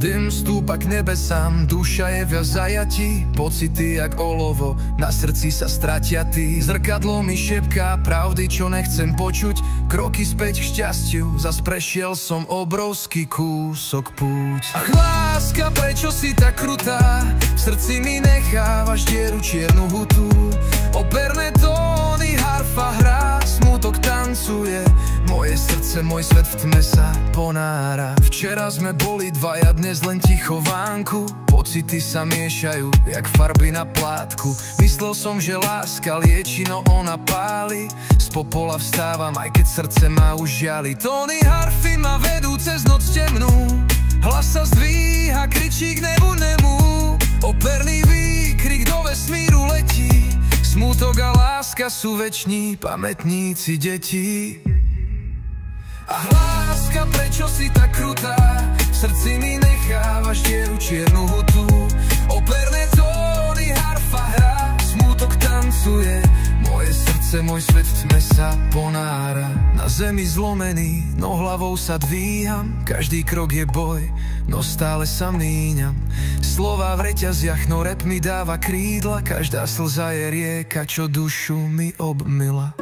Dym stúpa k nebesám, duša je v zajatí, pocity jak olovo, na srdci sa stratia ty. Zrkadlo mi šepká pravdy, čo nechcem počuť, kroky späť k šťastiu, zas prešiel som obrovský kúsok púť. Ach láska, prečo si tak krutá, v srdci mi nechávaš dieru, čiernu hutu. Operné tóny, harfa hrá, smutok tancuje, moje srdce, môj svet v tme sa ponára. Včera sme boli dvaja, dnes len ticho vánku, pocity sa miešajú, jak farby na plátku. Myslel som, že láska lieči, no ona páli, z popola vstávam, aj keď srdce ma už žiali. Tóny harfy ma vedú cez noc temnú, hlas sa zdvíha, kričí k nebu nemu. Operný výkrik do vesmíru letí, smutok a láska sú veční pamätníci detí. Ach láska, prečo si tak krutá, v srdci mi nechávaš dieru, čiernu hutu. Operné tóny, harfa hrá, smutok tancuje, moje srdce, môj svet v tme sa ponára. Na zemi zlomený, no hlavou sa dvíham, každý krok je boj, no stále sa míňam. Slova v reťaziach, no rap mi dáva krídla, každá slza je rieka, čo dušu mi obmyla.